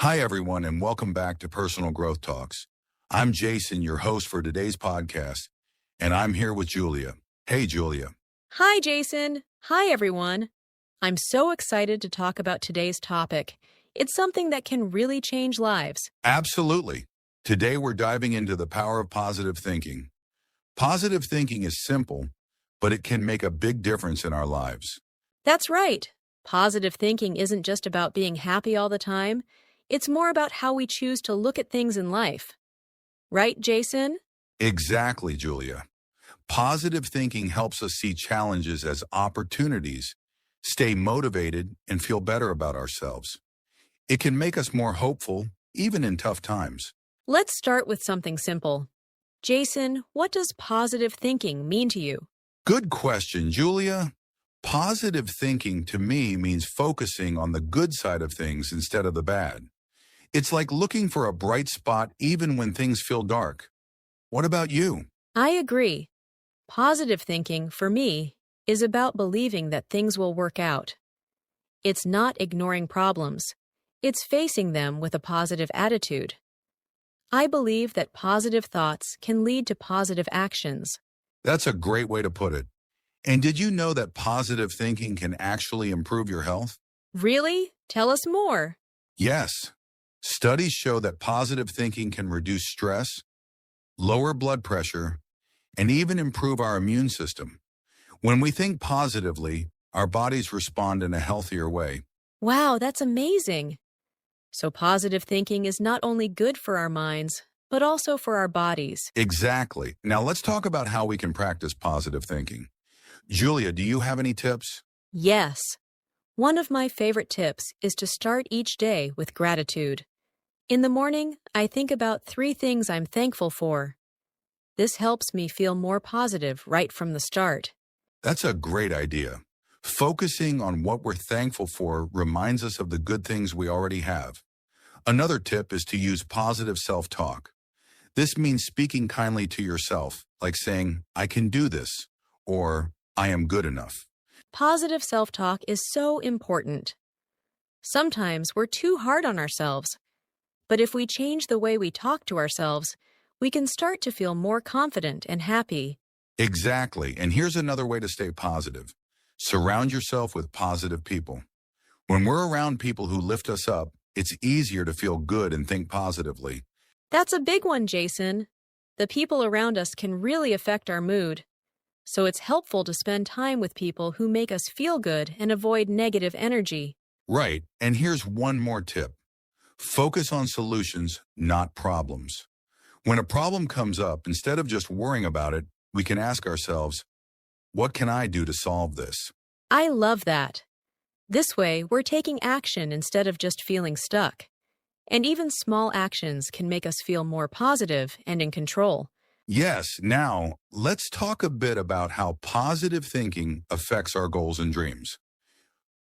Hi, everyone, and welcome back to Personal Growth Talks. I'm Jason, your host for today's podcast, and I'm here with Julia. Hey, Julia. Hi, Jason. Hi, everyone. I'm so excited to talk about today's topic. It's something that can really change lives. Absolutely. Today, we're diving into the power of positive thinking. Positive thinking is simple, but it can make a big difference in our lives. That's right. Positive thinking isn't just about being happy all the time. It's more about how we choose to look at things in life. Right, Jason? Exactly, Julia. Positive thinking helps us see challenges as opportunities, stay motivated, and feel better about ourselves. It can make us more hopeful, even in tough times. Let's start with something simple. Jason, what does positive thinking mean to you? Good question, Julia. Positive thinking to me means focusing on the good side of things instead of the bad. It's like looking for a bright spot even when things feel dark. What about you? I agree. Positive thinking, for me, is about believing that things will work out. It's not ignoring problems. It's facing them with a positive attitude. I believe that positive thoughts can lead to positive actions. That's a great way to put it. And did you know that positive thinking can actually improve your health? Really? Tell us more. Yes. Studies show that positive thinking can reduce stress, lower blood pressure, and even improve our immune system. When we think positively, our bodies respond in a healthier way. Wow, that's amazing. So positive thinking is not only good for our minds, but also for our bodies. Exactly. Now let's talk about how we can practice positive thinking. Julia, do you have any tips? Yes. One of my favorite tips is to start each day with gratitude. In the morning, I think about 3 things I'm thankful for. This helps me feel more positive right from the start. That's a great idea. Focusing on what we're thankful for reminds us of the good things we already have. Another tip is to use positive self-talk. This means speaking kindly to yourself, like saying, "I can do this," or "I am good enough." Positive self-talk is so important. Sometimes we're too hard on ourselves. But if we change the way we talk to ourselves, we can start to feel more confident and happy. Exactly. And here's another way to stay positive. Surround yourself with positive people. When we're around people who lift us up, it's easier to feel good and think positively. That's a big one, Jason. The people around us can really affect our mood. So it's helpful to spend time with people who make us feel good and avoid negative energy. Right. And here's one more tip. Focus on solutions, not problems. When a problem comes up, instead of just worrying about it, we can ask ourselves, what can I do to solve this? I love that. This way, we're taking action instead of just feeling stuck. And even small actions can make us feel more positive and in control. Yes, now let's talk a bit about how positive thinking affects our goals and dreams.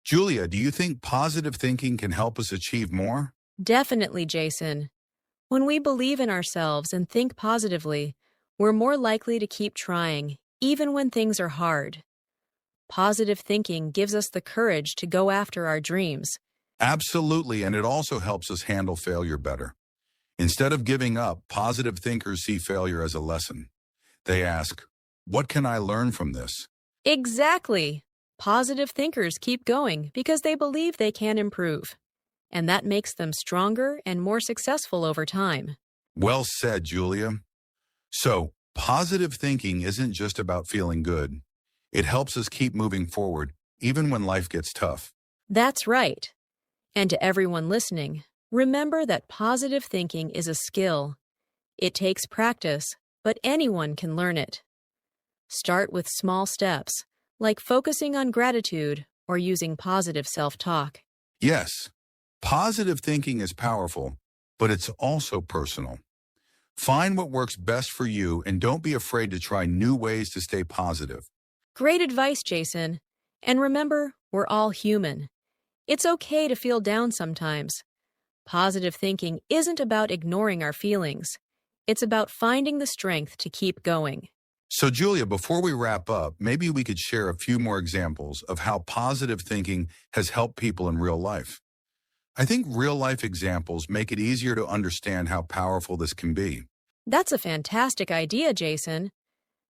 Julia, do you think positive thinking can help us achieve more? Definitely, Jason. When we believe in ourselves and think positively, we're more likely to keep trying, even when things are hard. Positive thinking gives us the courage to go after our dreams. Absolutely, and it also helps us handle failure better. Instead of giving up, positive thinkers see failure as a lesson. They ask, what can I learn from this? Exactly. Positive thinkers keep going because they believe they can improve. And that makes them stronger and more successful over time. Well said, Julia. So, positive thinking isn't just about feeling good. It helps us keep moving forward, even when life gets tough. That's right. And to everyone listening, remember that positive thinking is a skill. It takes practice, but anyone can learn it. Start with small steps, like focusing on gratitude or using positive self-talk. Yes, positive thinking is powerful, but it's also personal. Find what works best for you and don't be afraid to try new ways to stay positive. Great advice, Jason. And remember, we're all human. It's okay to feel down sometimes. Positive thinking isn't about ignoring our feelings. It's about finding the strength to keep going. So, Julia, before we wrap up, maybe we could share a few more examples of how positive thinking has helped people in real life. I think real-life examples make it easier to understand how powerful this can be. That's a fantastic idea, Jason.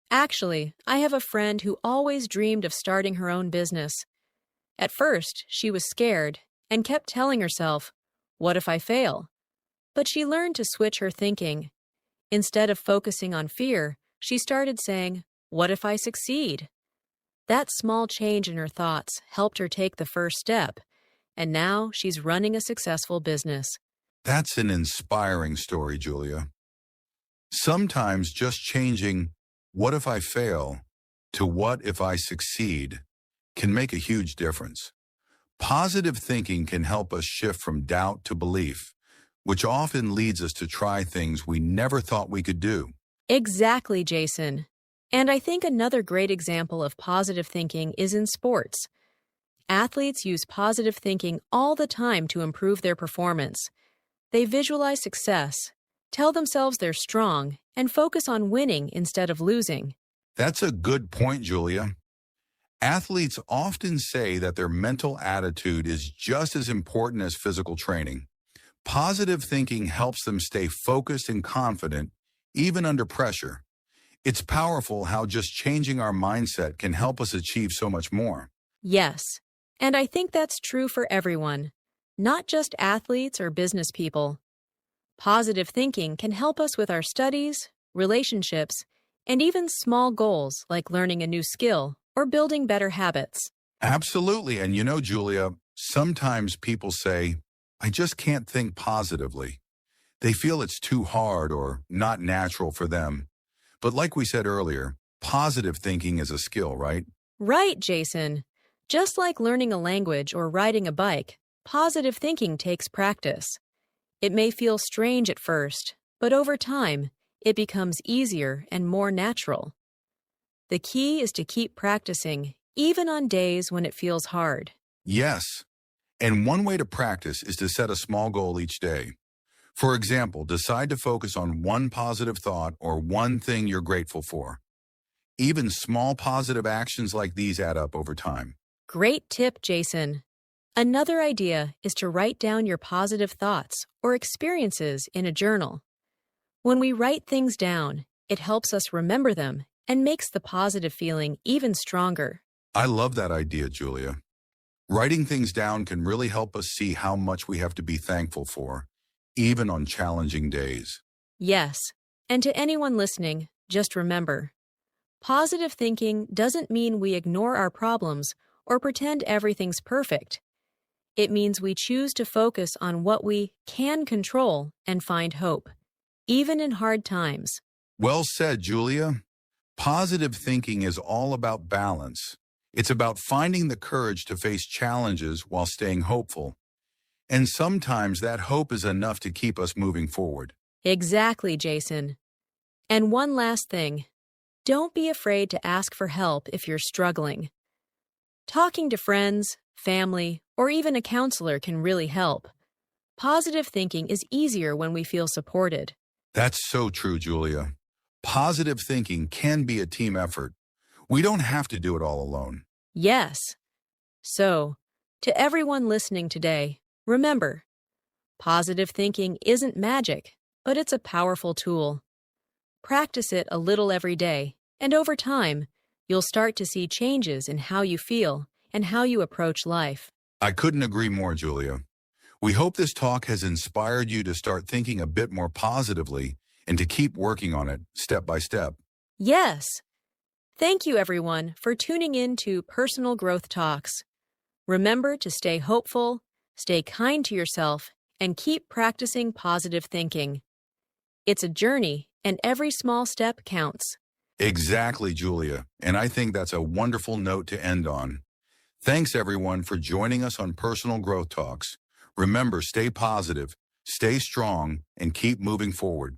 Actually, I have a friend who always dreamed of starting her own business. At first, she was scared and kept telling herself, "What if I fail?" But she learned to switch her thinking. Instead of focusing on fear, she started saying, "What if I succeed?" That small change in her thoughts helped her take the first step, and now she's running a successful business. That's an inspiring story, Julia. Sometimes just changing "what if I fail" to "what if I succeed" can make a huge difference. Positive thinking can help us shift from doubt to belief, which often leads us to try things we never thought we could do. Exactly, Jason. And I think another great example of positive thinking is in sports. Athletes use positive thinking all the time to improve their performance. They visualize success, tell themselves they're strong, and focus on winning instead of losing. That's a good point, Julia. Athletes often say that their mental attitude is just as important as physical training. Positive thinking helps them stay focused and confident, even under pressure. It's powerful how just changing our mindset can help us achieve so much more. Yes, and I think that's true for everyone, not just athletes or business people. Positive thinking can help us with our studies, relationships, and even small goals like learning a new skill or building better habits. Absolutely. And Julia, sometimes people say, "I just can't think positively." They feel it's too hard or not natural for them. But like we said earlier, positive thinking is a skill, right? Right, Jason. Just like learning a language or riding a bike, positive thinking takes practice. It may feel strange at first, but over time, it becomes easier and more natural. The key is to keep practicing, even on days when it feels hard. Yes. And one way to practice is to set a small goal each day. For example, decide to focus on one positive thought or one thing you're grateful for. Even small positive actions like these add up over time. Great tip, Jason. Another idea is to write down your positive thoughts or experiences in a journal. When we write things down, it helps us remember them and makes the positive feeling even stronger. I love that idea, Julia. Writing things down can really help us see how much we have to be thankful for, even on challenging days. Yes, and to anyone listening, just remember, positive thinking doesn't mean we ignore our problems or pretend everything's perfect. It means we choose to focus on what we can control and find hope, even in hard times. Well said, Julia. Positive thinking is all about balance. It's about finding the courage to face challenges while staying hopeful. And sometimes that hope is enough to keep us moving forward. Exactly, Jason. And one last thing. Don't be afraid to ask for help if you're struggling. Talking to friends, family, or even a counselor can really help. Positive thinking is easier when we feel supported. That's so true, Julia. Positive thinking can be a team effort. We don't have to do it all alone. Yes. So, to everyone listening today, remember, positive thinking isn't magic, but it's a powerful tool. Practice it a little every day, and over time, you'll start to see changes in how you feel and how you approach life. I couldn't agree more, Julia. We hope this talk has inspired you to start thinking a bit more positively and to keep working on it step by step. Yes. Thank you, everyone, for tuning in to Personal Growth Talks. Remember to stay hopeful, stay kind to yourself, and keep practicing positive thinking. It's a journey, and every small step counts. Exactly, Julia. And I think that's a wonderful note to end on. Thanks, everyone, for joining us on Personal Growth Talks. Remember, stay positive, stay strong, and keep moving forward.